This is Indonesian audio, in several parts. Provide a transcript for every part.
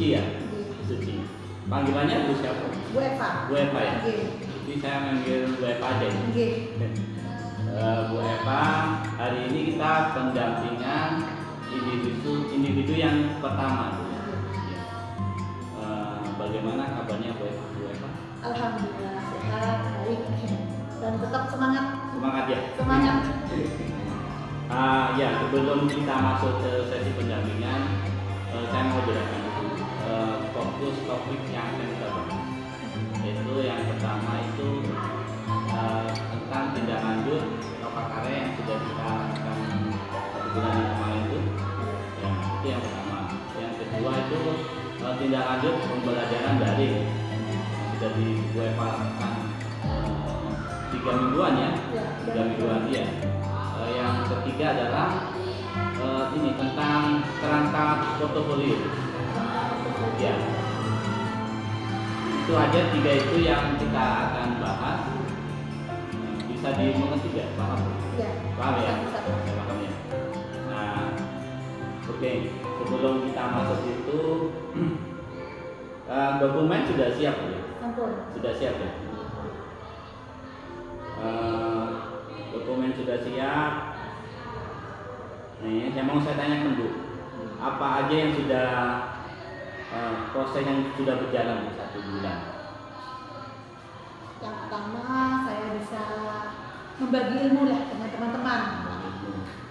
Suci ya? Suci. Panggilannya Bu siapa? Bu Eva. Bu Eva ya? Jadi saya manggil Bu Eva aja ya? Bu Eva, hari ini kita pendampingan individu yang pertama. Bagaimana kabarnya Bu Eva? Alhamdulillah sehat, baik, dan tetap semangat. Semangat ya? Semangat. Ya, sebelum kita masuk ke sesi pendampingan, saya mau jelaskan dulu fokus topik yang akan kita bahas. Yaitu yang pertama itu tentang tindak lanjut karya yang sudah kita lakukan bulan yang kemarin itu. Ya, itu yang pertama. Yang kedua itu tindak lanjut pembelajaran daring yang sudah dilakukan 3 mingguan ya, 3 mingguan ya. Yang ketiga adalah ini tentang kerangka portofolio. Ya, itu aja 3 itu yang kita akan bahas. Bisa dimengerti ya, paham? Ya. Paham ya? Bisa. Paham ya. Nah, oke. Sebelum kita masuk itu, dokumen sudah siap ya? Sudah siap ya? Dokumen sudah siap. Nih, yang mau saya tanyakan Bu, apa aja yang sudah proses yang sudah berjalan 1 bulan? Yang pertama saya bisa membagi ilmu lah dengan teman-teman.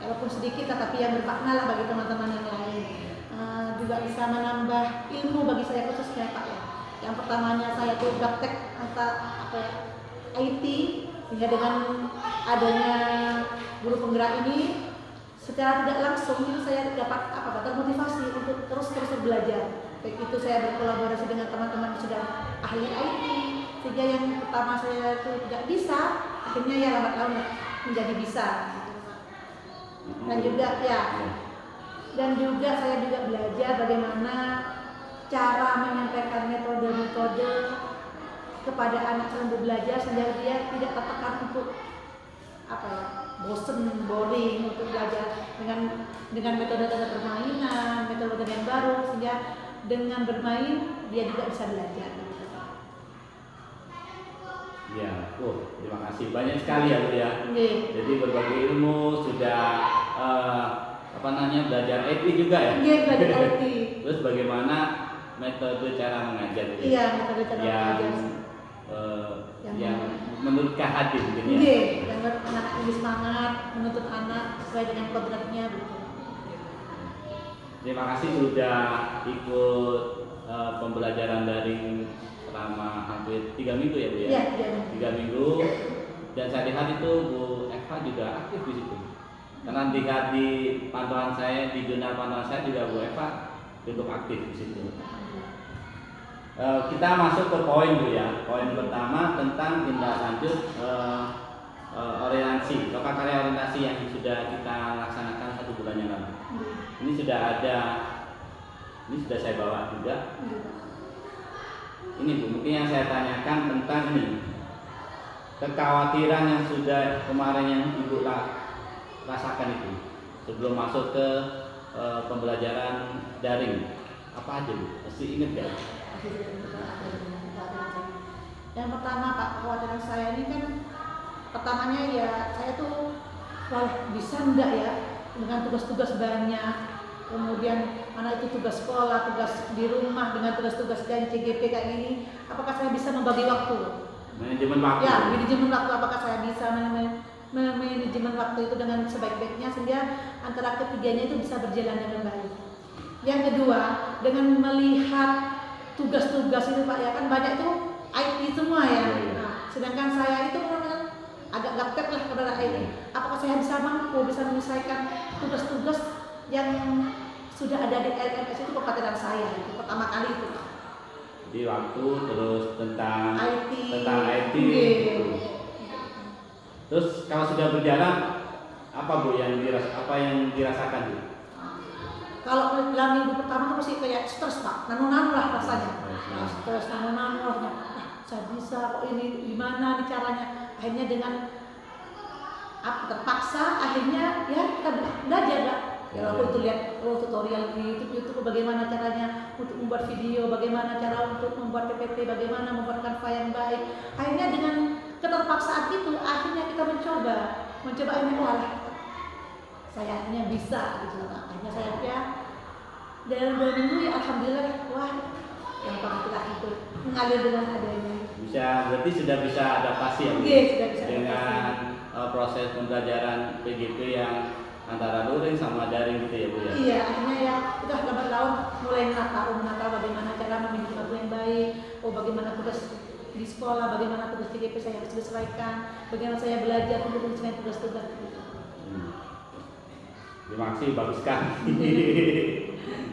Walaupun sedikit tetapi yang bermakna lah bagi teman-teman yang lain. Juga bisa menambah ilmu bagi saya khususnya Pak ya. Yang pertamanya saya tuh praktek IT, sehingga dengan adanya guru penggerak ini secara tidak langsung itu saya dapat termotivasi untuk terus belajar. Baik itu saya berkolaborasi dengan teman-teman yang sudah ahli IT, sehingga yang pertama saya itu tidak bisa, akhirnya ya lambat laun menjadi bisa. Dan juga saya juga belajar bagaimana cara menyampaikan metode-metode kepada anak selama belajar sehingga dia tidak tertekan untuk bosen, boring untuk belajar dengan metode-metode permainan, metode yang baru, sehingga dengan bermain dia juga bisa belajar. Ya, terima kasih banyak sekali ya Bu ya. Jadi berbagai ilmu sudah belajar IT juga ya. Belajar IT. Terus bagaimana metode cara mengajar? Iya, metode cara mengajar. Yang menurut Kak Hadir mungkin ya. Yang anak ini semangat menuntut anak sesuai dengan kodratnya gitu. Terima kasih sudah ikut pembelajaran daring selama hampir 3 minggu ya Bu ya? Iya, 3 minggu. Dan saya lihat itu Bu Eva juga aktif di situ. Karena lihat di pantauan saya, di jurnal pantauan saya juga Bu Eva cukup aktif di situ. Kita masuk ke poin Bu ya. Poin pertama tentang tindak lanjut orientasi, lokal karya orientasi yang sudah kita laksanakan 1 bulan yang lalu. Ini sudah ada, ini sudah saya bawa juga. Ini Bu, mungkin yang saya tanyakan tentang ini kekhawatiran yang sudah kemarin yang Ibu rasakan itu sebelum masuk ke pembelajaran daring. Apa aja Bu? Masih ingat gak? Yang pertama Pak, kekhawatiran saya ini kan pertamanya ya saya tuh bisa enggak ya dengan tugas-tugas banyak, kemudian mana itu tugas sekolah, tugas di rumah dengan tugas-tugas dan CGP kayak gini, apakah saya bisa membagi waktu? Manajemen waktu. Ya, manajemen waktu, apakah saya bisa manajemen waktu itu dengan sebaik-baiknya sehingga antara ketiganya itu bisa berjalan dengan baik. Yang kedua, dengan melihat tugas-tugas itu Pak ya, kan banyak itu IT semua ya. Nah, sedangkan saya itu agak gaptek lah kepada IT. Apakah saya bisa mampu bisa menyelesaikan tugas-tugas yang sudah ada di LMS itu kekhawatiran saya itu pertama kali itu. Jadi waktu terus tentang IT. Terus kalau sudah berjalan apa Bu yang dirasakan Bu? Kalau dalam minggu pertama tuh masih kayak stres Pak, nano-nano lah rasanya. Stres nano-nano lah. Saya bisa kok ini gimana nih caranya? Akhirnya dengan terpaksa akhirnya ya kita belajar Pak. Walaupun gitu lihat tutorial di YouTube bagaimana caranya untuk membuat video, bagaimana cara untuk membuat PPT, bagaimana membuat Canva yang baik. Akhirnya dengan keterpaksaan itu akhirnya kita mencoba akhirnya wah saya akhirnya bisa gitu. Akhirnya saya ya dalam 2 minggu ya alhamdulillah wah yang kita ikut mengalir dengan adanya. Berarti sudah bisa adaptasi ya Bu? Iya, sudah bisa dengan proses pembelajaran PGP yang antara luring sama daring gitu ya Bu ya? Iya, akhirnya ya udah lambat laun mulai menata bagaimana cara memilih lagu yang baik, bagaimana tugas di sekolah, bagaimana tugas PGP saya harus disesuaikan, bagaimana saya belajar untuk menyelesaikan tugas-tugas gitu. Terima kasih, bagus sekali.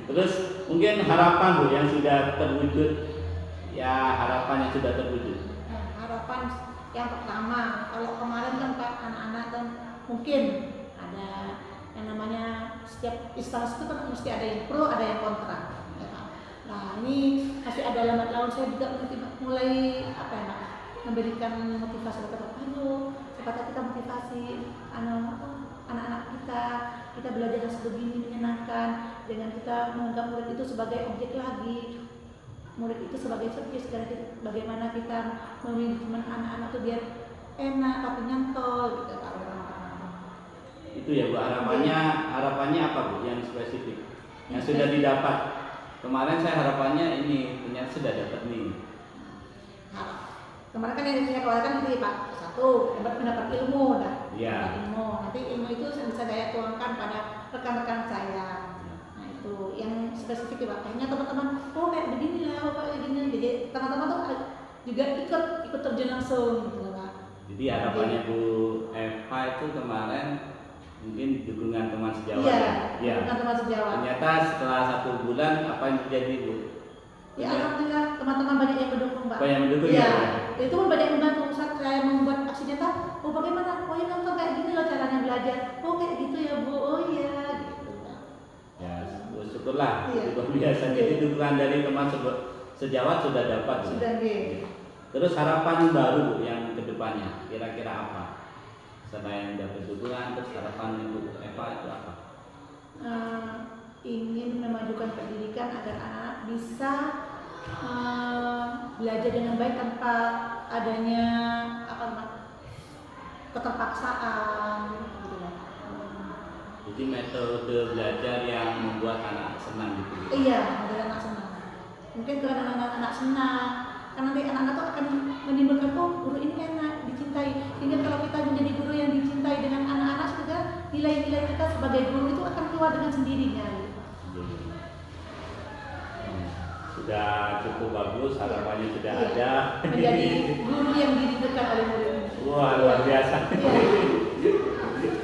Terus mungkin harapan Bu yang sudah terwujud, ya harapan yang sudah terwujud. Nah, harapan yang pertama, kalau kemarin kan Pak anak-anak kan mungkin ada yang namanya setiap instansi itu kan mesti ada yang pro, ada yang kontra. Ya. Nah ini masih ada lambat laun saya juga mulai apa ya Pak, memberikan motivasi kepada ayo supaya kita motivasi anak-anak kita belajar sebegini menyenangkan dengan kita menganggap murid itu sebagai objek lagi, murid itu sebagai subjek, bagaimana kita memilih teman anak-anak itu biar enak tapi nyantol gitu Pak. Itu ya Bu, harapannya apa Bu yang spesifik yang sudah didapat? Kemarin saya harapannya ini ternyata sudah dapat nih. Kemarin kan yang saya keluarkan itu Pak, satu mendapat ilmu ya. Nanti ilmu itu bisa saya tuangkan pada rekan-rekan saya. Nah itu yang spesifik ya Pak. Akhirnya teman-teman kayak begini lah, kayak gini. Jadi teman-teman tuh juga ikut terjun langsung gitu Pak. Jadi harapannya Bu Eva itu kemarin mungkin dukungan teman sejawat. Iya, dukungan teman sejawat. Ternyata setelah 1 bulan apa yang terjadi Bu? Ya alhamdulillah teman-teman banyak yang mendukung Pak. Banyak mendukung ya. Ya. Itu pun banyak membantu saat saya membuat aksi nyata. Bagaimana? Ya nonton kayak gini loh caranya belajar. Kayak gitu ya Bu. Iya gitu. Ya syukurlah. Iya. Itu biasa. Jadi dukungan dari teman sejawat sudah dapat. Sudah gitu. Terus harapan baru Bu yang kedepannya kira-kira apa? Selain dapat dukungan, terus harapan untuk Eva itu apa? Ingin memajukan pendidikan agar anak-anak bisa belajar dengan baik tanpa adanya keterpaksaan gitu ya. Jadi metode belajar yang membuat anak senang gitu. Iya, membuat anak senang. Mungkin karena anak senang, karena nanti anak-anak tuh akan menimbulkan guru ini enak, dicintai. Sehingga kalau kita menjadi guru yang dicintai dengan anak-anak juga nilai-nilai kita sebagai guru itu akan keluar dengan sendirinya. Sudah cukup bagus, harapannya sudah ada. Menjadi guru yang dirindukan oleh murid. Wah, luar biasa.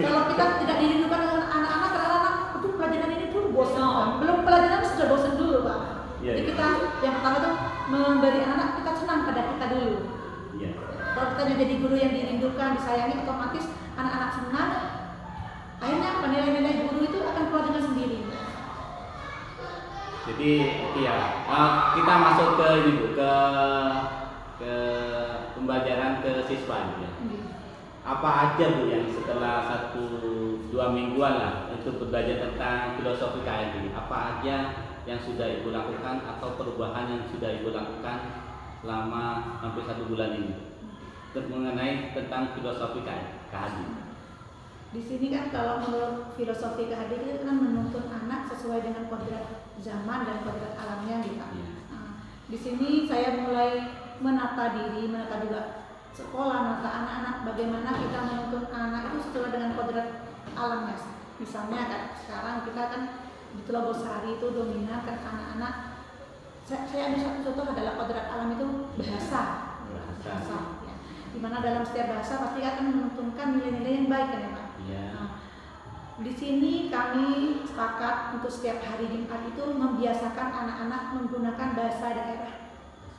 Kalau kita tidak dirindukan dengan anak-anak, karena anak itu pelajaran ini pun bosan. Belum pelajaran sudah bosan dulu Pak. Jadi kita yang pertama itu memberi anak kita senang pada kita dulu. Kalau kita menjadi guru yang dirindukan, disayangi, otomatis anak-anak senang. Akhirnya nilai-nilai guru itu akan keluar dengan sendiri. Jadi ya kita masuk ke ini Bu, ke pembelajaran ke siswa ya. Apa aja Bu yang setelah 1-2 mingguan lah untuk belajar tentang filosofi KN ini? Apa aja yang sudah Ibu lakukan atau perubahan yang sudah Ibu lakukan selama hampir 1 bulan ini mengenai tentang filosofi KN? Di sini kan kalau menurut filosofi KHD itu kan menuntun anak sesuai dengan kodrat zaman dan kodrat alamnya gitu. Nah, di sini saya mulai menata diri, menata juga sekolah, menata anak-anak, bagaimana kita menuntun anak itu sesuai dengan kodrat alamnya. Misalnya kan sekarang kita kan di Telogosari itu dominan kan anak-anak. Saya ambil satu contoh adalah kodrat alam itu bahasa. Ya. Dimana dalam setiap bahasa pasti akan menuntunkan nilai-nilai yang baik kan ya Pak. Nah, di sini kami sepakat untuk setiap hari Jumat itu membiasakan anak-anak menggunakan bahasa daerah.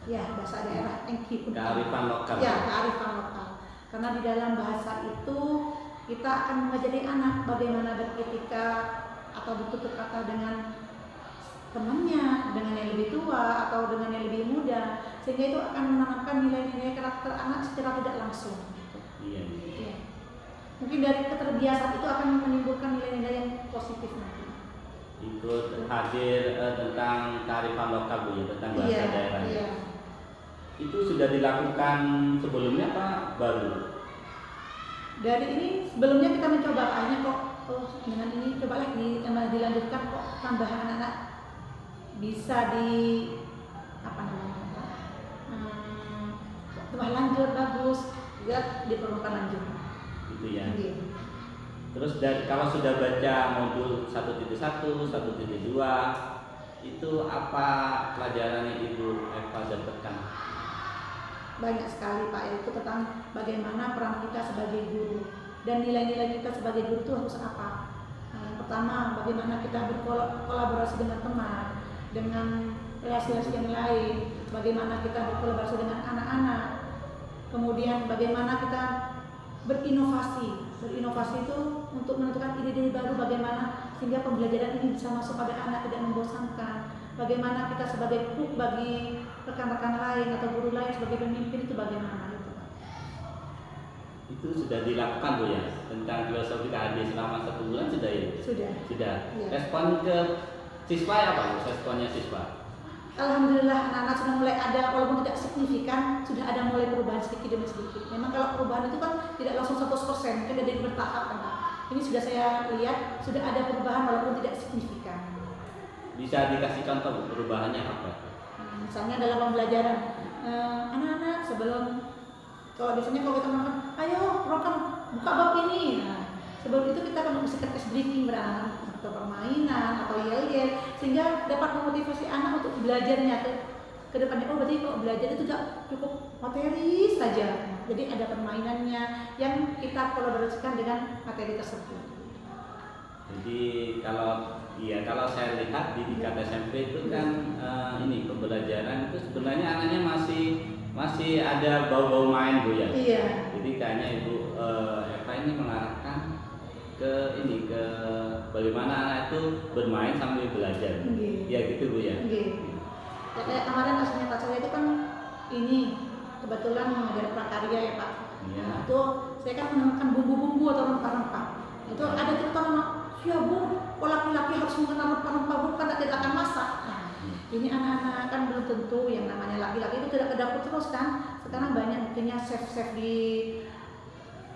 Ya, bahasa daerah kearifan lokal. Ya, kearifan lokal. Karena di dalam bahasa itu kita akan mengajari anak bagaimana beretika atau bertutur kata dengan temannya, dengan yang lebih tua atau dengan yang lebih muda, sehingga itu akan menanamkan nilai-nilai karakter anak secara tidak langsung. Iya. Mungkin dari keterbiasaan itu akan menimbulkan nilai-nilai yang positif nanti. ikut hadir tentang kearifan lokal Bu ya, tentang bahasa daerah. Iya. Itu sudah dilakukan sebelumnya apa baru? Dari ini sebelumnya kita mencoba akhirnya kok dengan ini coba lagi dilanjutkan kok tambah anak-anak bisa di apa namanya tambah lanjut bagus juga diperlukan lanjut Gitu ya. Iya. Terus kalau sudah baca modul 1.1, 1.2 itu apa pelajaran yang Ibu Eva dapatkan? Banyak sekali Pak, yaitu tentang bagaimana peran kita sebagai guru dan nilai-nilai kita sebagai guru itu harus apa. Nah, yang pertama bagaimana kita berkolaborasi dengan teman, dengan relasi-relasi yang lain, bagaimana kita berkolaborasi dengan anak-anak, kemudian bagaimana kita berinovasi itu untuk menentukan ide-ide baru bagaimana sehingga pembelajaran ini bisa masuk pada anak tidak membosankan. Bagaimana kita sebagai guru bagi rekan-rekan lain atau guru lain sebagai pemimpin itu bagaimana gitu Pak. Itu sudah dilakukan Bu ya, tentang filosofi KHD selama 1 bulan sudah ya? Sudah. Ya. Respon ke siswa apa Bu? Responnya siswa? Alhamdulillah anak-anak sudah mulai ada, walaupun tidak signifikan, sudah ada mulai perubahan sedikit demi sedikit. Memang kalau perubahan itu kan tidak langsung 100%, kan dari bertahap kan Pak. Ini sudah saya lihat, sudah ada perubahan walaupun tidak signifikan. Bisa dikasih contoh Bu, perubahannya apa? Misalnya dalam pembelajaran, anak-anak sebelum, kalau biasanya kalau kita makan, ayo program buka bab ini. Nah, sebelum itu kita akan membersihkan ice breaking beranak atau permainan atau yel-yel sehingga dapat memotivasi anak untuk belajarnya ke depannya. Oh berarti kalau belajar itu tidak cukup materi saja. Jadi ada permainannya yang kita kolaborasikan dengan materi tersebut. Jadi kalau saya lihat di tingkat SMP itu kan ini pembelajaran itu sebenarnya anaknya masih ada bau-bau main Bu ya. Iya. Jadi kayaknya Ibu Eva ini mengarahkan ke bagaimana anak itu bermain sambil belajar. Ya gitu Bu ya. Ya, kayak kemarin kasusnya Pak saya itu kan ini kebetulan mengajar prakarya ya Pak. Iya. Nah, itu saya kan menemukan bumbu-bumbu atau rempah-rempah. Itu ada cerita anak, ya Bu, kok laki-laki harus mengenal rempah-rempah bukan tidak akan masak. Nah, ini anak-anak kan belum tentu yang namanya laki-laki itu tidak ke dapur terus kan. Sekarang banyak buktinya chef-chef di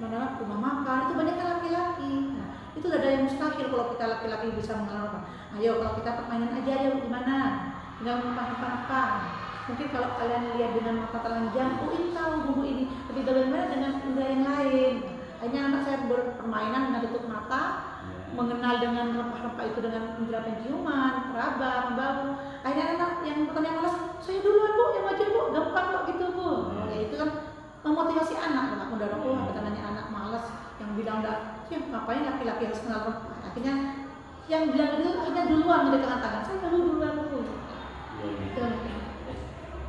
mana rumah makan itu banyak kan laki-laki. Nah, itu ada yang mustahil kalau kita laki-laki bisa mengenal apa. Ayo kalau kita permainan aja ya gimana? Tinggal apa-apa. Mungkin kalau kalian lihat dengan mata telanjang, oh ini tahu bumbu ini. Tapi bagaimana dengan indera yang lain? Hanya anak saya berpermainan dengan tutup mata, mengenal dengan rempah-rempah itu dengan indera penciuman, peraba, bau. Akhirnya anak yang pertanyaan malas, saya duluan Bu, yang maju Bu, gampang kok gitu Bu. Ya itu kan memotivasi anak, mendorong katanya anak malas yang bilang dah, ya ngapain laki-laki harus kenal rempah. Akhirnya yang bilang itu akhirnya duluan mendekatkan tangan, saya duluan Bu.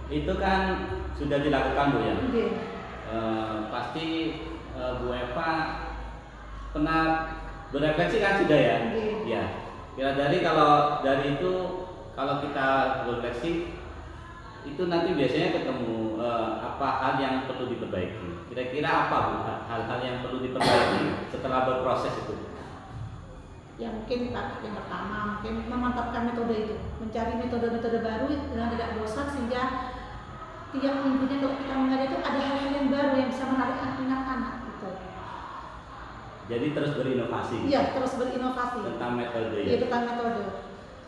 Itu kan sudah dilakukan Bu ya. Pasti Bu Eva pernah berefleksi kan sudah ya. Ya. Kira kalau dari itu kalau kita berefleksi itu nanti biasanya ketemu apa hal yang perlu diperbaiki. Kira-kira apa Bu hal-hal yang perlu diperbaiki setelah berproses itu? Ya mungkin Pak, yang pertama mungkin memantapkan metode itu, mencari metode-metode baru dengan tidak bosan sehingga tiap minggunya kalau kita mengajar itu ada hal-hal yang baru yang bisa menarik minat anak gitu. Jadi terus berinovasi. Iya, terus berinovasi tentang metode ya. Iya, tentang metode.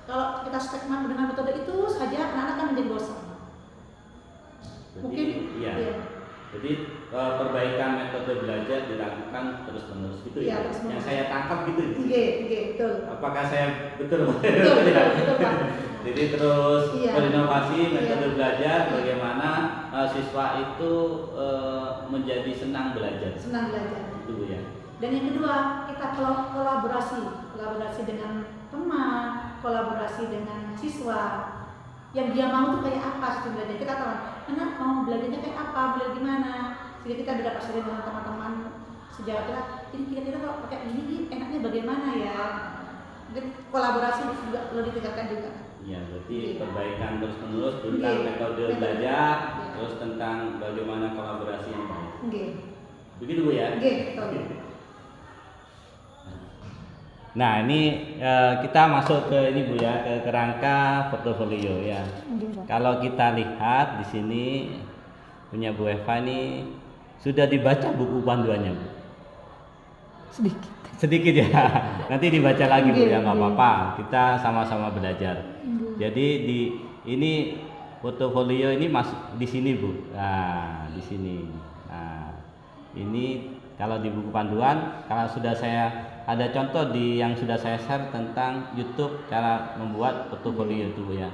Kalau kita stagnan dengan metode itu saja anak-anak kan menjadi bosan. Mungkin iya. Jadi perbaikan metode belajar dilakukan terus-menerus gitu ya. Yang saya tangkap gitu. Betul. Apakah saya betul? Betul Pak. Jadi terus berinovasi metode belajar bagaimana siswa itu menjadi senang belajar. Senang belajar. Itu ya. Dan yang kedua, kita kolaborasi dengan teman, kolaborasi dengan siswa. Yang dia mau tuh kayak apa sistem belajar. Kita tahu, anak mau belajarnya kayak apa, belajar gimana. Jadi kita dapat sharing dengan teman-teman sejauh kita, ini kira-kira kalau pakai ini enaknya bagaimana ya. Mungkin kolaborasi juga perlu ditingkatkan juga. Ya, berarti perbaikan terus-menerus tentang metode belajar, terus tentang bagaimana kolaborasi yang baik. Begitu Bu ya? Betul. Nah, ini kita masuk ke ini Bu ya, ke kerangka portofolio ya. Nggih, Pak. Kalau kita lihat di sini punya Bu Eva ini sudah dibaca buku panduannya Bu. Sedikit. Sedikit ya. Nanti dibaca lagi Bu ya, nggak Nggih. apa-apa. Kita sama-sama belajar. Nggih. Jadi ini portofolio ini masuk di sini Bu. Nah, di sini. Nah, ini kalau di buku panduan, kalau sudah saya ada contoh yang sudah saya share tentang YouTube cara membuat portofolio itu Bu ya.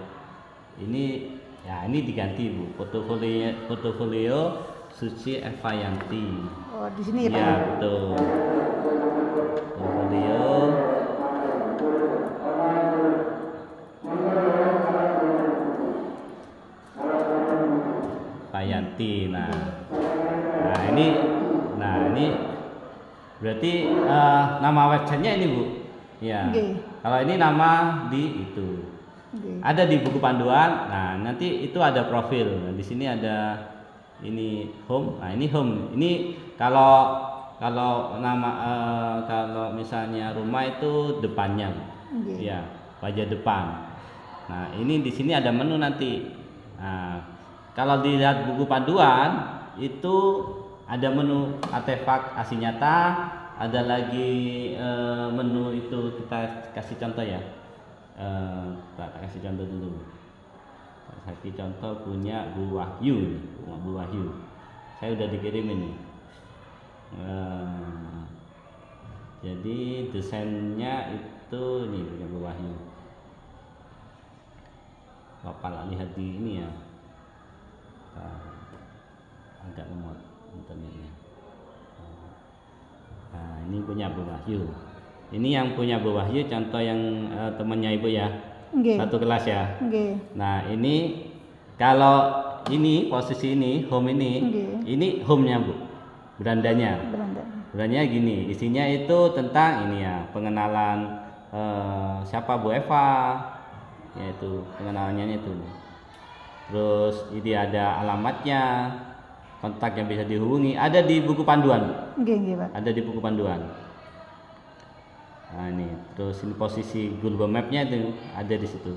Ini ya ini diganti Bu. Portofolio Suci Eva Yanti. Oh, di sini ya, Pak. Ya, betul. Portofolio Payanti. Nah ini berarti nama websitenya ini Bu. Ya. Nggih. Kalau ini nama di itu. Nggih. Ada di buku panduan. Nah, nanti itu ada profil. Nah, di sini ada ini home. Nah, ini home. Ini kalau nama kalau misalnya rumah itu depannya. Nggih. Ya, wajah depan. Nah, ini di sini ada menu nanti. Nah, kalau dilihat buku panduan itu ada menu artefak asli nyata, ada lagi menu itu kita kasih contoh ya. Kita kasih contoh dulu. Kasih contoh punya Bu Wahyu, Bu Wahyu. Saya udah dikirim ini. Jadi desainnya itu nih punya Bu Wahyu. Bapak lihat di ini ya. Agak lemot internetnya. Nah, ini punya Bu Wahyu. Ini yang punya Bu Wahyu contoh yang temannya Ibu ya. Nggih. Satu kelas ya. Nggih. Nah, ini kalau ini posisi ini home Nggih. ini home-nya Bu. Berandanya. Beranda. Berandanya gini, isinya itu tentang ini ya, pengenalan siapa Bu Eva. Yaitu pengenalannya itu. Terus ini ada alamatnya, kontak yang bisa dihubungi, ada di buku panduan. Nggih, Pak. Ada di buku panduan. Nah ini, terus ini posisi Google Map-nya itu ada di situ.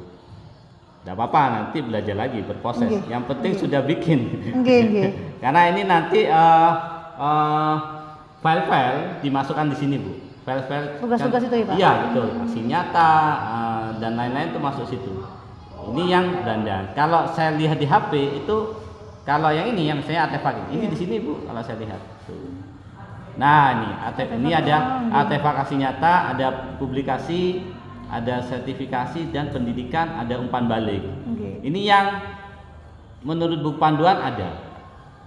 Tidak apa-apa, nanti belajar lagi berproses. Nggih. Yang penting sudah bikin. Nggih. Karena ini nanti file-file dimasukkan di sini Bu. File-file Tugas-tugas itu ya, Pak? Iya betul. Aksi nyata dan lain-lain itu masuk situ. Ini yang dandan. Kalau saya lihat di HP itu, kalau yang ini yang saya artefak ini di sini Bu. Kalau saya lihat. Tuh. Nah ini artefak ini ada artefak aksi nyata, ada publikasi, ada sertifikasi dan pendidikan, ada umpan balik. Nggih. Ini yang menurut buku panduan ada.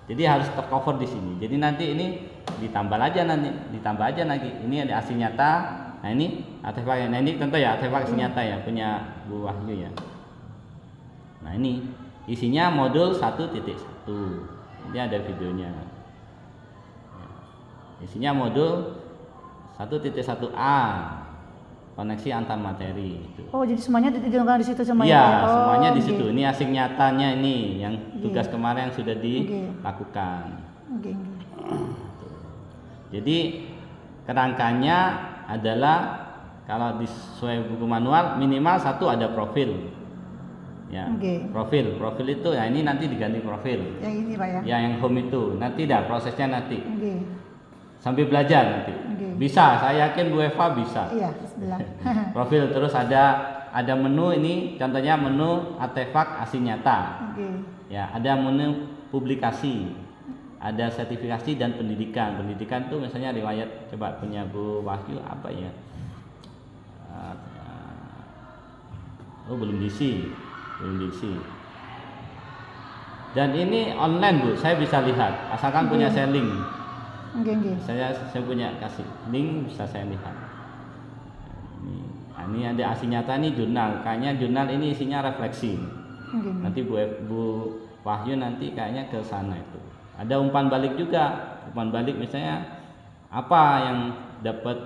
Jadi harus tercover di sini. Jadi nanti ini ditambah aja lagi. Ini ada aksi nyata. Nah ini artefak. Nah ini contoh ya artefak aksi nyata ya punya Bu Wahyu ya. Nah ini isinya modul 1.1. Ini ada videonya. Isinya modul 1.1A. Koneksi antar materi itu. Oh, jadi semuanya ditentukan di situ semuanya. Iya, Oh, semuanya di nggih. situ. Ini asing nyatanya ini yang tugas Nggih. kemarin yang sudah Nggih. dilakukan. Nggih. Jadi kerangkanya adalah kalau sesuai buku manual minimal satu ada profil. Ya, Nggih. profil itu ya ini nanti diganti profil. Yang ini, Pak ya. Ya yang home itu nanti dah prosesnya nanti Nggih. sambil belajar nanti. Nggih. Bisa, saya yakin Bu Eva bisa. Iya, sebelah. Profil terus ada menu ini contohnya menu artefak asli nyata. Nggih. Ya, ada menu publikasi, ada sertifikasi dan pendidikan. Pendidikan tuh misalnya riwayat coba punya Bu Wahyu apa ya? Oh belum diisi. Dan ini online Bu, saya bisa lihat asalkan punya saya link. Nggih. Saya punya kasih link bisa saya lihat. Ini ada asli nyata nih jurnal. Kayaknya jurnal ini isinya refleksi. Nggih. Nanti Bu Wahyu nanti kayaknya ke sana itu. Ada umpan balik juga. Umpan balik misalnya apa yang dapat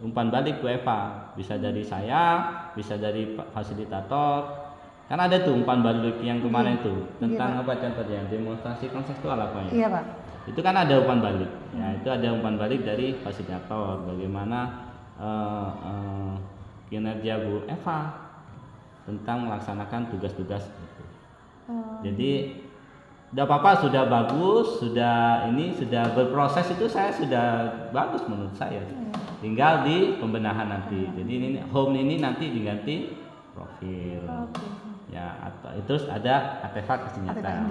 umpan balik Bu Eva? Bisa dari saya, bisa dari fasilitator. Kan ada tuh umpan balik yang kemarin tuh tentang apa contohnya demonstrasi konseptual apa ya? Iya, Pak. Itu kan ada umpan balik. Ya, itu ada umpan balik dari fasilitator bagaimana kinerja Bu Eva tentang melaksanakan tugas-tugas itu. Jadi udah apa-apa, sudah bagus, sudah berproses, itu saya sudah bagus menurut saya. Tinggal di pembenahan nanti. Jadi ini home ini nanti diganti profil. Ya, atau terus ada artefak senjata.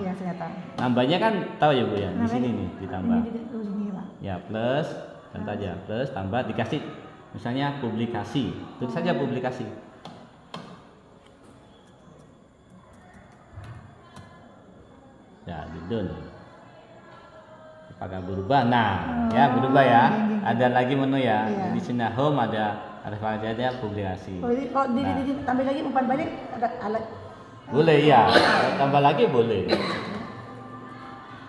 Nambahnya kan tahu ya Bu ya, di sini nih ditambah. Ya, plus, tentu aja plus tambah dikasih misalnya publikasi. Tulis saja publikasi. Ya, didun. Apakah berubah? Nah, ya berubah ya. Ada lagi menu ya. Di sini home ada publikasi. Oh, ini kalau ditambah lagi umpan balik ada alat. Boleh ya. Tambah lagi boleh.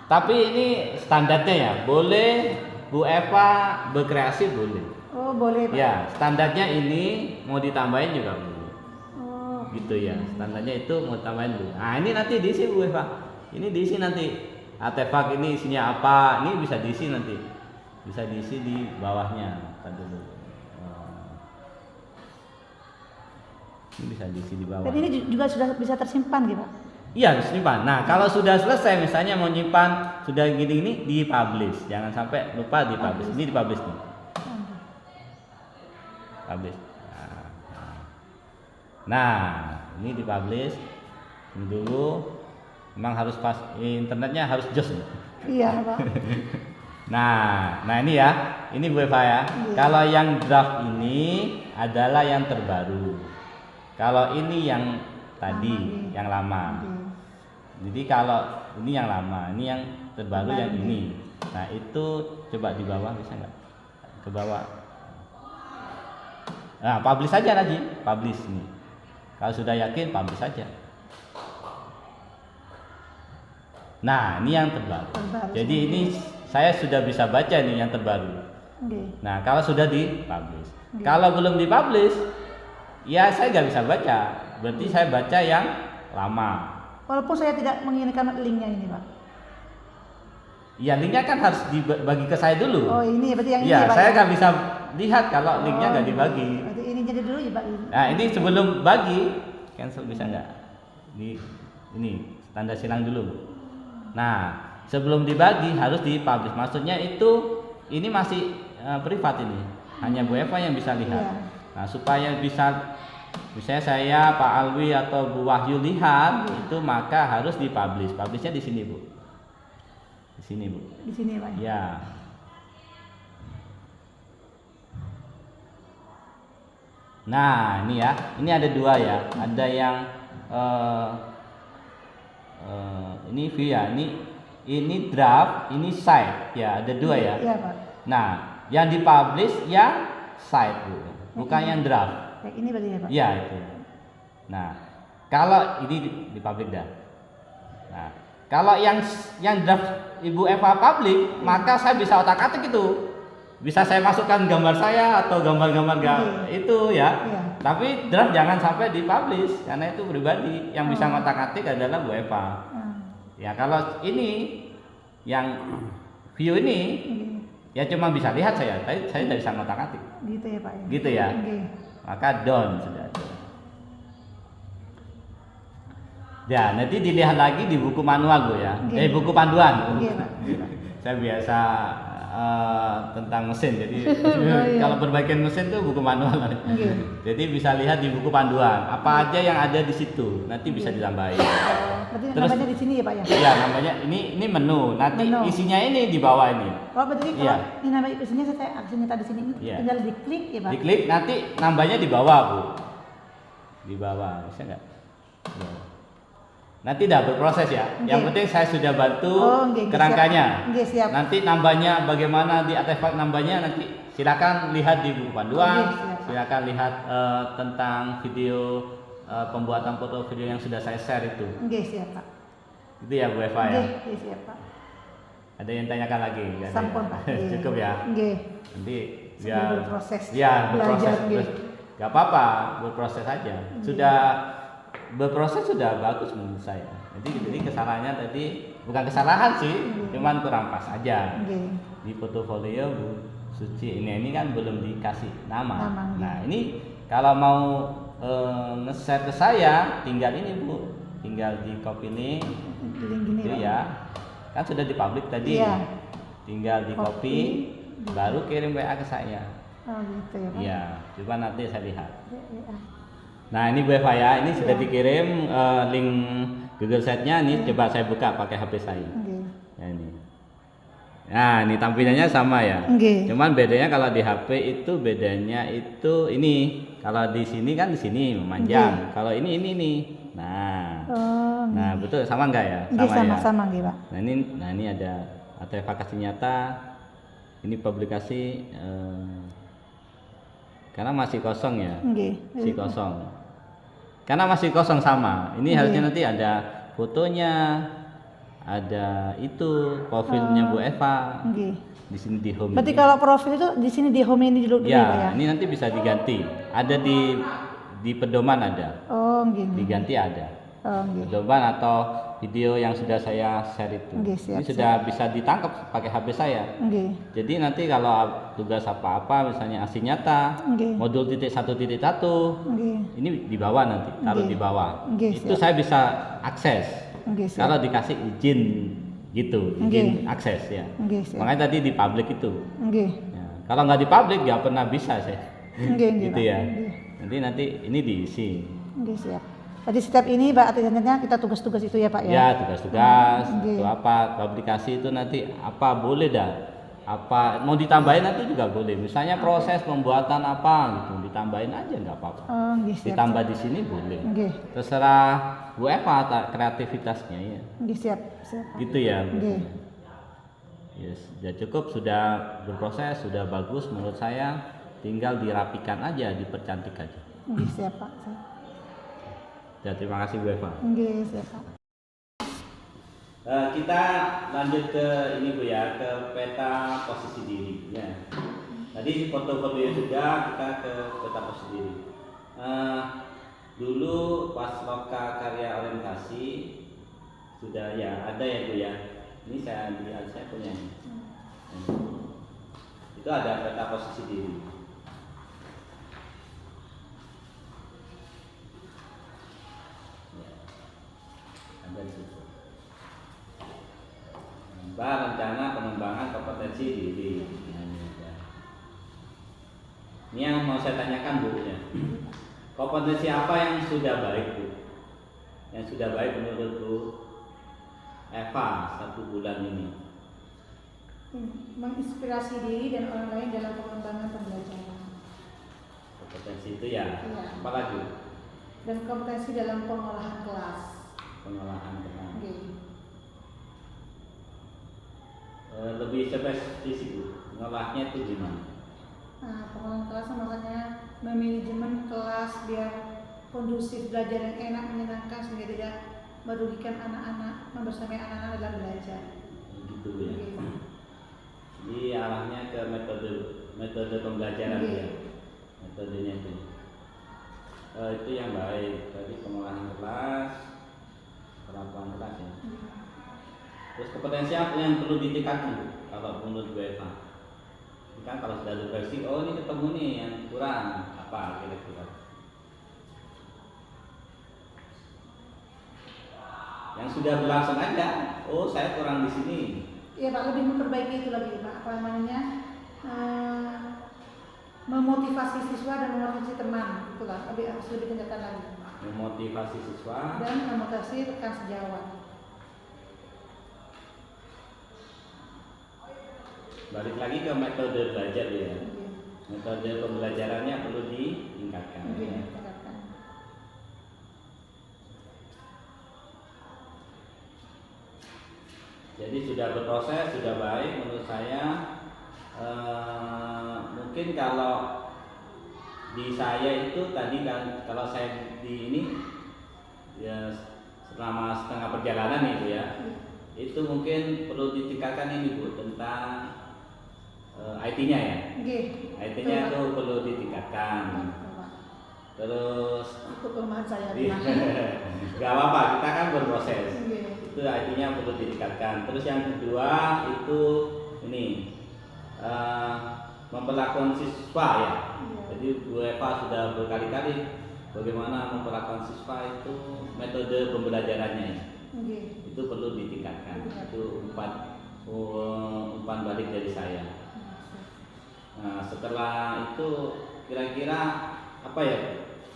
Tapi ini standarnya ya. Boleh Bu Eva berkreasi boleh. Oh, boleh Pak. Ya, standarnya ini mau ditambahin juga boleh. Gitu ya. Standarnya itu mau tambahin Bu. Nah, ini nanti diisi Bu Eva. Ini diisi nanti artefak ini isinya apa, ini bisa diisi nanti, bisa diisi di bawahnya. Tadi dulu. Ini bisa diisi di bawah. Dan ini juga sudah bisa tersimpan gitu Pak? Iya, disimpan. Nah, kalau sudah selesai misalnya mau nyimpan sudah gini-gini, di-publish. Jangan sampai lupa di-publish. Ini di-publish nih. Publish. Nah, ini di-publish. Ini dulu. Memang harus pas, internetnya harus jos. Iya Pak. Nah ini ya, ini Bu Eva ya. Iya. Kalau yang draft ini adalah yang terbaru. Kalau ini yang tadi, yang lama. Jadi kalau ini yang lama, ini yang terbaru yang ini. Nah itu coba di bawah, bisa nggak? Ke bawah. Nah publish saja lagi, publish ini. Kalau sudah yakin publish saja. Nah, ini yang terbaru. Jadi ini saya sudah bisa baca nih yang terbaru. Nah, kalau sudah di-publish. Kalau belum di-publish, ya saya nggak bisa baca. Berarti saya baca yang lama. Walaupun saya tidak menginginkan linknya ini, Pak. Ya, linknya kan harus dibagi ke saya dulu. Oh, ini berarti yang ya, ini, Pak. Saya nggak bisa lihat kalau linknya nggak dibagi. Berarti ini jadi dulu ya, Pak. Nah, ini sebelum bagi, cancel bisa nggak? Ini tanda silang dulu. Nah, sebelum dibagi harus dipublish. Maksudnya itu ini masih privat ini. Hanya Bu Eva yang bisa lihat. Nah, supaya bisa misalnya saya, Pak Alwi atau Bu Wahyu lihat itu maka harus dipublish. Publishnya di sini, Bu. Di sini, Bu. Di sini, Pak. Ya. Nah, ini ya. Ini ada dua ya. Ada yang ini view ya, ini draft, ini site ya, ada dua ya. Iya Pak. Nah, yang dipublish yang site Bu, bukan yang draft. Kayak ini berarti ya Pak. Iya itu. Nah, kalau ini dipublish dah. Nah, kalau yang draft Ibu Eva publish, maka saya bisa otak-atik itu. Bisa saya masukkan gambar saya atau gambar-gambar itu ya. Iya. Tapi draft jangan sampai dipublish karena itu pribadi. Yang bisa ngotak-atik adalah Bu Eva. Ya kalau ini yang view ini ya cuma bisa lihat saya, tapi saya tidak bisa ngotak-atik. Gitu ya Pak. Ya? Gitu ya. Maka down sudah. Ya nanti dilihat lagi di buku manual Bu ya. Buku panduan. Saya biasa tentang mesin, jadi kalau perbaikan mesin tuh buku manual. Jadi bisa lihat di buku panduan apa aja yang ada di situ, nanti bisa ditambahin. Berarti namanya di sini ya Pak ya? Iya namanya ini menu, nanti isinya ini di bawah ini. Oh berarti kalau ini namanya isinya saya aksinya tadi sini tinggal diklik ya Pak? Diklik nanti nambahnya di bawah Bu, di bawah bisa nggak? Nanti dah berproses ya. Yang penting saya sudah bantu kerangkanya. Siap. Nanti nambahnya bagaimana di artefak nambahnya nanti silakan lihat di buku panduan. Silakan lihat tentang video pembuatan foto video yang sudah saya share itu. Siap Pak. Itu ya Bu Eva ya. Siap Pak. Ada yang tanyakan lagi? Sampun Pak. Cukup ya. Nanti ya berproses. Ya berproses. Gak apa-apa berproses aja. Sudah berproses sudah bagus menurut saya. Jadi kesalahannya tadi bukan kesalahan sih, cuman kurang pas aja. Di portofolio Bu Suci. Ini kan belum dikasih nama. Nama, Nah ini kalau mau nge-share ke saya, tinggal ini Bu, tinggal di copy link Gini, itu Pak. ya. Kan sudah di publik tadi. Iya. Tinggal di copy, baru kirim WA ke saya. Oh gitu ya Pak. Iya, coba nanti saya lihat. Ya. Nah ini Bu Eva ya, ini sudah Iya. dikirim link Google Sheet-nya. Ini coba saya buka pakai HP saya. Oke. Ya, ini. Nah ini tampilannya sama ya. Oke. Cuman bedanya kalau di HP itu bedanya itu ini. Kalau di sini kan di sini memanjang. Kalau ini nih. Nah, Oh. nah betul sama enggak ya? Nggih, ya. sama-sama nggih, Pak. Nah ini ada advokasi nyata. Ini publikasi karena masih kosong ya. Nggih. Masih kosong. Karena masih kosong sama. Ini harusnya nanti ada fotonya, ada itu profilnya Bu Eva. Nggih. Di sini di home. Berarti ini. kalau profil itu di sini di home ini dulu ya, Pak ya? Ya, ini nanti bisa diganti. Ada di pedoman ada. Oh, nggih. Diganti ada. Oh, nggih. Pedoman atau video yang sudah saya share itu. Nggih, siap, Ini sudah bisa ditangkap pakai HP saya. Nggih. Jadi nanti kalau tugas apa-apa misalnya asli nyata, Nggih. modul titik 1.1, Nggih. ini di bawah nanti, taruh Nggih. di bawah. Nggih, Itu siap. saya bisa akses. Nggih, siap. Kalau dikasih izin gitu, izin akses ya. Nggih, siap. Makanya tadi di publik itu. Nggih. Ya, kalau nggak di publik nggak pernah bisa saya. Nggih, nggih, Gitu Pak. ya. Nggih. Nanti ini diisi. Nggih, siap. Berarti setiap ini Pak artinya kita tugas-tugas itu ya Pak ya? Ya tugas-tugas, Nggih. itu apa publikasi itu nanti apa boleh dah. Apa mau ditambahin nanti juga boleh. Misalnya proses pembuatan apa gitu, ditambahin aja nggak apa-apa. Oh, nggih, siap. Ditambah di sini boleh. Nggih. Terserah Bu Eva kreativitasnya ya. Nggih, siap. Siap. Gitu ya. Nggih. Yes, ya cukup sudah berproses, sudah bagus menurut saya. Tinggal dirapikan aja, dipercantik aja. Nggih, siap Pak. Siap. Ya, terima kasih Bu Eva. Nggih, siap Pak. Kita lanjut ke ini Bu ya, ke peta posisi diri ya. Tadi foto-fotonya sudah, kita ke peta posisi diri. Dulu pas loka karya orientasi sudah ya ada ya Bu ya. Ini saya punya ini. Itu ada peta posisi diri. Ya, ada di situ. Rencana pengembangan kompetensi diri. Ini yang mau saya tanyakan Bu ya. Kompetensi apa yang sudah baik Bu? Yang sudah baik menurut Bu Eva 1 bulan ini? Menginspirasi diri dan orang lain dalam pengembangan pembelajaran. Kompetensi itu ya. Iya. Apa lagi? Dan kompetensi dalam pengolahan kelas. Pengolahan kelas. Nggih. Lebih spesifik Bu, ngolahnya itu gimana? Nah, pengolahan kelas makanya memanajemen kelas biar kondusif, belajar yang enak, menyenangkan sehingga tidak merugikan anak-anak, membersamai anak-anak dalam belajar. Gitu ya. Nggih. Jadi arahnya ke metode pembelajaran Nggih. ya. Metodenya itu. Itu yang baik. Tadi pengolahan kelas, kemampuan kelas ya. Terus kompetensi apa yang perlu ditingkatkan Bu? Kalau menurut Bu Eva? Kan kalau sudah refleksi, oh ini ketemu nih yang kurang apa kira-kira? Yang sudah berlangsung aja, oh saya kurang di sini. Iya Pak, lebih memperbaiki itu lagi Pak, apa namanya? Memotivasi siswa dan memotivasi teman, itulah harus lebih tingkatkan lagi. Memotivasi siswa Dan memotivasi rekan sejawat. balik lagi ke metode belajar ya. Nggih. Metode pembelajarannya perlu ditingkatkan. Nggih, Ya. tingkatkan. Jadi sudah berproses, sudah baik menurut saya. Mungkin kalau di saya itu tadi kan kalau saya di ini ya selama setengah perjalanan itu ya, itu mungkin perlu ditingkatkan ini Bu tentang IT-nya ya. Nggih. IT-nya itu perlu ditingkatkan. Terus Itu kelemahan saya. Iya. Pak. Gak apa-apa, kita kan berproses. Nggih. Itu IT-nya perlu ditingkatkan. Terus yang kedua itu ini memperlakukan siswa ya. Iya. Jadi Bu Eva sudah berkali-kali bagaimana memperlakukan siswa itu metode pembelajarannya itu perlu ditingkatkan. Itu umpan balik dari saya. Nah, setelah itu kira-kira apa ya?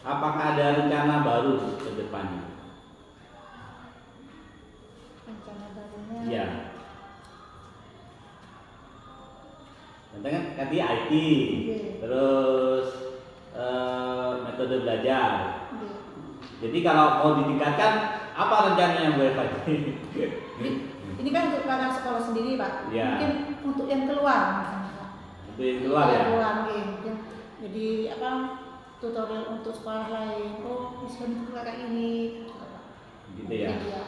Apakah ada rencana baru ke depannya? Rencana barunya. Iya. Kan tadi IT, terus metode belajar. Jadi kalau mau ditingkatkan, apa rencananya Bu Eva? Ini kan untuk anak sekolah sendiri Pak. Ya. Mungkin untuk yang keluar misalnya Pak. Untuk yang keluar ya. Keluar mungkin. Jadi apa tutorial untuk sekolah lain. Oh bisa kayak ini. Gitu ya. Ya.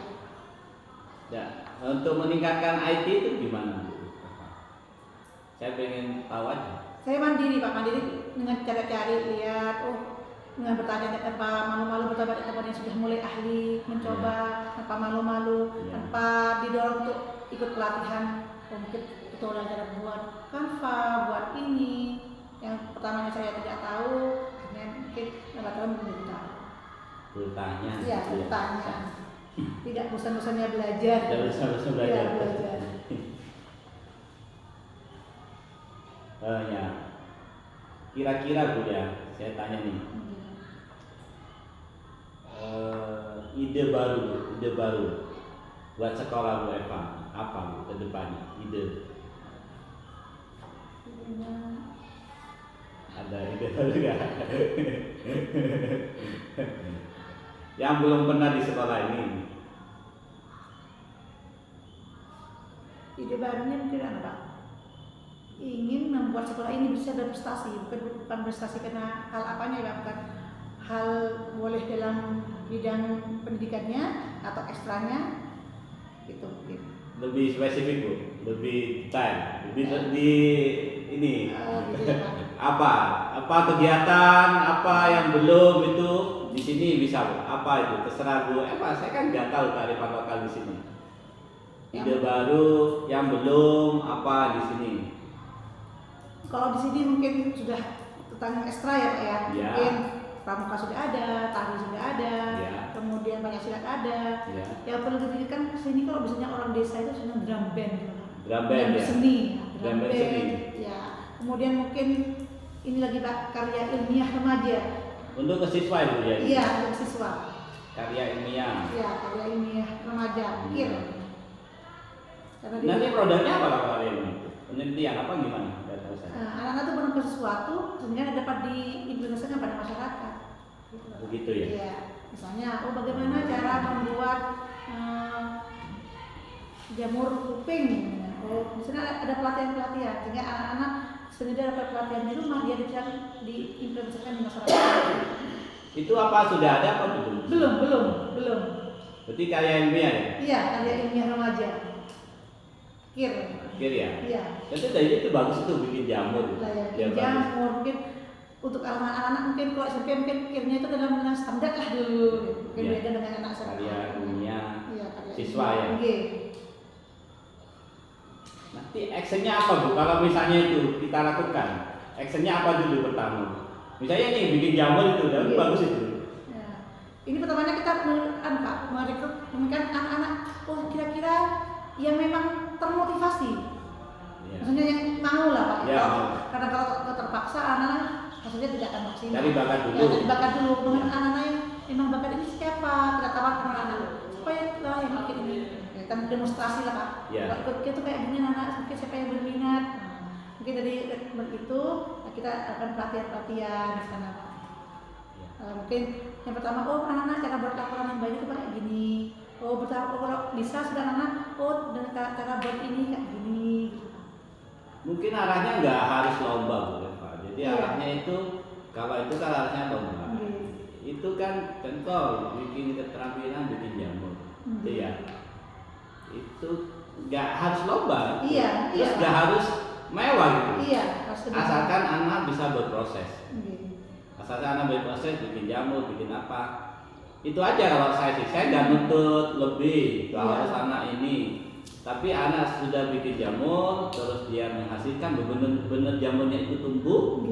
Ya. Untuk meningkatkan IT itu gimana? Saya pengen tahu aja. Saya mandiri Pak, mandiri dengan cara cari lihat, dengan bertanya tanpa malu-malu, bertanya teman yang sudah mulai ahli, mencoba tanpa malu-malu, tanpa didorong untuk ikut pelatihan, mungkin tutorial cara buat Canva, buat ini. Yang pertamanya saya tidak tahu, akhirnya mungkin lama-lama menjadi tahu. Bertanya. Iya, bertanya. Tidak bosan-bosannya belajar. Tidak bosan-bosan belajar. Ya, belajar. Ya. Kira-kira Bu ya, saya tanya nih. Ide baru buat sekolah Bu Eva apa Bu ke depannya? Ide. Ada ide baru nggak? Yang belum pernah di sekolah ini. Ide barunya mungkin apa Pak? Ingin membuat sekolah ini bisa berprestasi, bukan prestasi karena hal apanya ya, bukan hal boleh dalam bidang pendidikannya atau ekstranya gitu mungkin. Lebih spesifik Bu, lebih detail, lebih di ini Gitu ya, Pak. apa kegiatan apa yang belum itu di sini bisa Bu, apa itu terserah Bu Eva, saya kan nggak tahu kearifan lokal di sini. Ide baru yang belum apa di sini. Kalau di sini mungkin sudah tentang ekstra ya Pak ya. Ya. Mungkin pramuka sudah ada, tari sudah ada, Ya. kemudian Pancasila ada. Ya. Yang perlu dipikirkan sini kalau misalnya orang desa itu senang drum band gitu. Drum band ya. Seni. Drum band seni. Ya. Kemudian mungkin ini lagi Pak karya ilmiah remaja. Untuk ke siswa itu ya. Iya, untuk siswa. Karya ilmiah. Iya, karya ilmiah remaja. Pikir. Karena Nanti produknya apa lah karya ini? Penelitian apa gimana? Nggak tahu saya. anak-anak itu menemukan sesuatu sehingga dapat diimplementasikan pada masyarakat. Begitu ya. Iya, misalnya, bagaimana cara membuat jamur kuping? Misalnya ada pelatihan-pelatihan sehingga anak-anak sendiri dapat pelatihan di rumah, dia bisa diimplementasikan di masyarakat. Itu apa sudah ada apa belum? Belum. Berarti karya ilmiah ya? Iya, karya ilmiah remaja. Kir ya? Iya. Jadi dari itu bagus tuh bikin jamur. Lah ya, Biar bagus. jamur mungkin untuk anak-anak mungkin kalau SMP mungkin kirnya itu dalam standar lah dulu. Mungkin Iya. beda dengan anak SMA. Karya ilmiah Iya, karya siswa ilmiah. ya. Iya. Nanti actionnya apa Bu? Kalau misalnya itu kita lakukan, actionnya apa dulu pertama? Misalnya nih bikin jamur itu, dan Iya. bagus itu. Ya. Ini pertamanya kita merekrut anak-anak. Oh kira-kira yang memang termotivasi. Ya. Maksudnya yang mau lah Pak. Ya, mau. Karena kalau terpaksa anak-anak maksudnya tidak akan maksimal. Cari bakat dulu. Ya, cari bakat dulu. Dengan anak-anak yang memang bakat ini siapa? Kita tawarkan anak-anak supaya kita yang bikin ini. Ya, kita demonstrasi lah Pak. Ya. Kalau ikut kita kayak gini anak, mungkin siapa yang berminat. Mungkin dari rekrutmen itu kita akan pelatihan di sana Pak. Mungkin yang pertama, anak-anak cara buat laporan yang baik itu kayak gini. Kalau bisa sudah anak, dengan cara buat ini kayak gini. Mungkin arahnya nggak harus lomba Bu Eva. Jadi Iya. arahnya itu kalau itu kan arahnya lomba. Itu kan contoh bikin keterampilan bikin jamur. Itu ya. Itu nggak harus lomba. Iya, Terus iya. nggak harus mewah gitu. Iya, harus sedikit. Asalkan anak bisa berproses. Iya. Asalkan anak berproses bikin jamur, bikin apa. Itu aja kalau saya sih. Saya nggak nuntut lebih. Kalau Iya. harus anak ini Tapi anak sudah bikin jamur, terus dia menghasilkan benar-benar jamurnya itu tumbuh.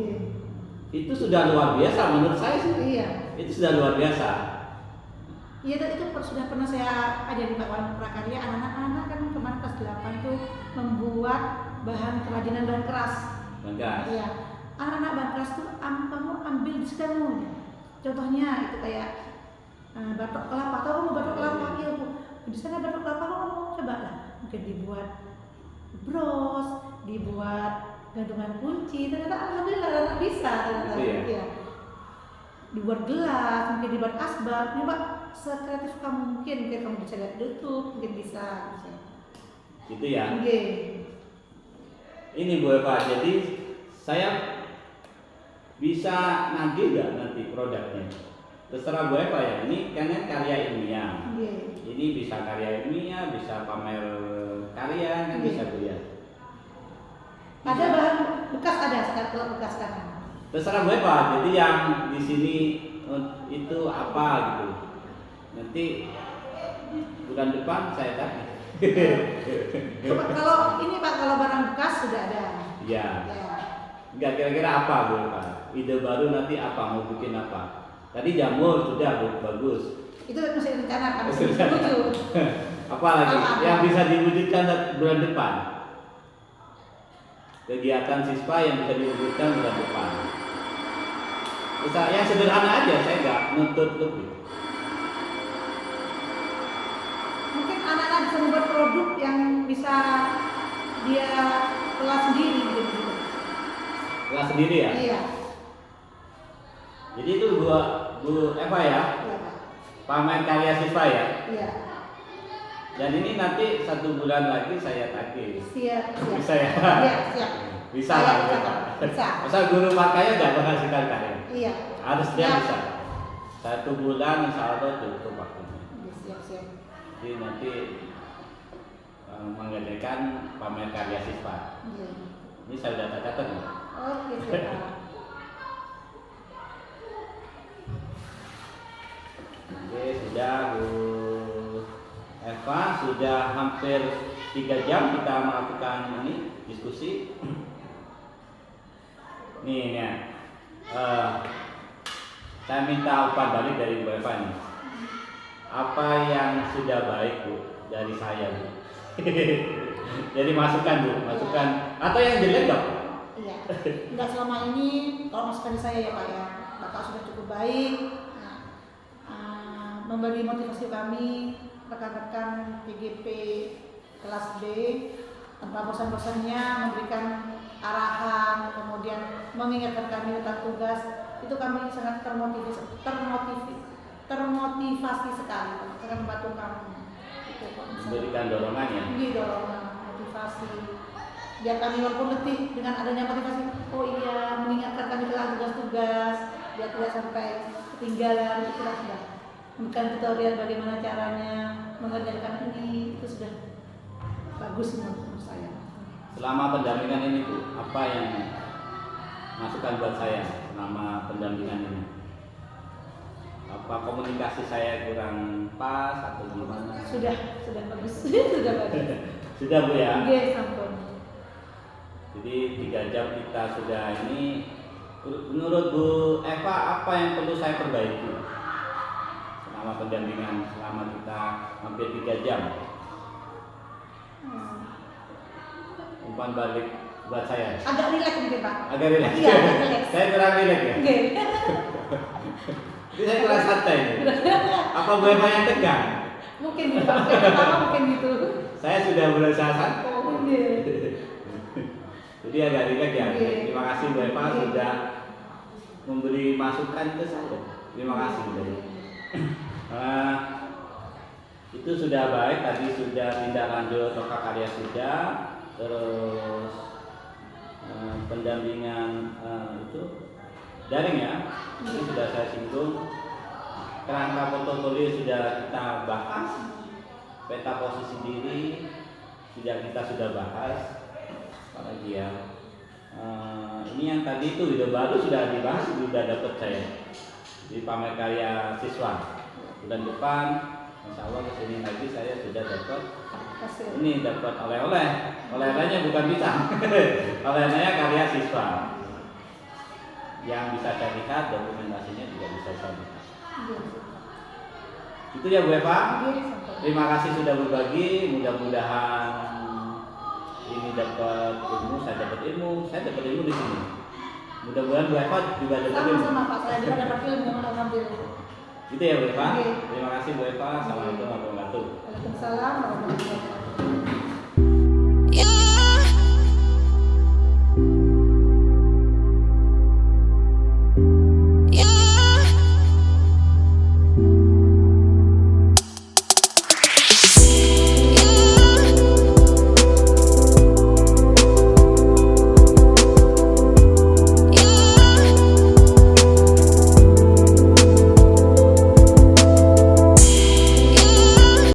Itu sudah luar biasa menurut saya sih. Iya. Itu sudah luar biasa. Iya, itu sudah pernah saya ajari Pak Wan Prakarya. Anak-anak kan kemarin kelas 8 itu membuat bahan kerajinan bahan keras. Bangga. Iya. Anak-anak bahan keras itu kamu ambil di sekitarmu. Contohnya itu kayak batok kelapa. Tahu kamu batok kelapa? Iya Bu. Di sana batok kelapa kamu coba lah. Mungkin dibuat bros, dibuat gantungan kunci. Ternyata alhamdulillah anak bisa. Gitu ya? Iya. Dibuat gelas, mungkin dibuat asbak. Nyoba sekreatif kamu mungkin kamu bisa lihat YouTube, mungkin bisa. Gitu ya. Oke. Ini Bu Eva, jadi saya bisa nanti nggak nanti produknya? Terserah Bu Eva ya. Ini kan karya ilmiah. Ini bisa karya ilmiah, bisa pamer karya, kan bisa Bu ya. Ada bahan bekas ada sekarang bekas kan. Terserah Bu Eva. Jadi yang di sini itu apa gitu. Nanti bulan depan saya tanya. Kalau ini Pak, kalau barang bekas sudah ada. Iya. Ya. Enggak, kira-kira apa Bu Eva? Ide baru nanti apa? Mau bikin apa? Tadi jamur sudah Bu, bagus. Itu masih rencana kami setuju. Apa lagi yang bisa diwujudkan bulan depan? Kegiatan siswa yang bisa diwujudkan bulan depan. Bisa yang sederhana aja, saya nggak nuntut lebih. Mungkin anak-anak bisa membuat produk yang bisa dia kelas sendiri gitu. Kelas sendiri ya? Iya. Jadi itu Bu Eva ya? Iya Pak. Pamer karya siswa ya? Iya. Dan ini nanti 1 bulan lagi saya tagih. Siap. Bisa ya? Iya, siap. Bisa lah. Bisa. Masa guru makanya nggak menghasilkan karya? Iya. Harusnya Ya. bisa. 1 bulan insya Allah cukup waktunya. Siap. Jadi nanti mengadakan pamer karya siswa. Iya. Ini saya sudah catat nih. Oke, siap. Oke, sudah Bu Eva, sudah hampir 3 jam kita melakukan ini diskusi. Nih ya, saya minta umpan balik dari Bu Eva nih. Apa yang sudah baik Bu dari saya Bu? Jadi masukan Bu, masukan atau yang jelek dong? Iya. Enggak selama ini kalau masukan saya ya Pak ya, Bapak sudah cukup baik. Memberi motivasi kami rekan-rekan PGP kelas B tanpa bosan-bosannya memberikan arahan, kemudian mengingatkan kami tentang tugas. Itu kami sangat termotivasi sekali, sangat membantu kami. Itu, Memberikan dorongan ya? Iya, dorongan, motivasi. Biar kami walaupun letih dengan adanya motivasi, oh iya, mengingatkan kami tentang tugas-tugas, biar tidak sampai ketinggalan, itu sudah. Bukan tutorial bagaimana caranya mengerjakan ini, itu sudah bagus menurut saya. Selama pendampingan ini Bu, apa yang masukan buat saya selama pendampingan ini? Apa komunikasi saya kurang pas atau gimana? Sudah bagus. Sudah bagus. Sudah Bu ya? Oke, sampun. Jadi 3 jam kita sudah ini. Menurut Bu Eva, apa yang perlu saya perbaiki selama pendampingan, selama kita hampir 3 jam? Umpan balik buat saya. Agak rileks mungkin Pak. Agak rileks. Iya, agak rileks. Saya kurang rileks ya. Oke. Jadi saya kurang santai. Apa Bu Eva yang tegang? Mungkin gitu Pak. Pertama mungkin gitu. Saya sudah berusaha santai. Oke. Jadi agak rileks ya. Oke. Terima kasih Bu Eva Oke. sudah memberi masukan ke saya. Terima kasih Bu. Itu sudah baik, tadi sudah tindak lanjut Toka Karya sudah, terus pendampingan itu daring ya, itu sudah saya singgung. Kerangka portofolio sudah kita bahas, peta posisi diri kita sudah bahas, apalagi ya. Ini yang tadi itu ide baru sudah dibahas, sudah dapat saya di pamer karya siswa. Bulan depan Insya Allah kesini lagi saya sudah dapat Kasih. Ini dapat oleh-oleh. Oleh-olehnya bukan pisang. Oleh-olehnya karya siswa. Yang bisa saya lihat, dokumentasinya juga bisa saya lihat. Iya. Itu ya Bu Eva. Iya, sampai. Terima kasih sudah berbagi. Mudah-mudahan ini dapat ilmu, saya dapat ilmu di sini. Mudah-mudahan Bu Eva juga dapat ilmu. Sama-sama Pak, saya juga dapat ilmu, alhamdulillah. Gitu ya Bu Eva. Oke. Terima kasih Bu Eva. Assalamualaikum warahmatullahi wabarakatuh. Waalaikumsalam warahmatullahi wabarakatuh.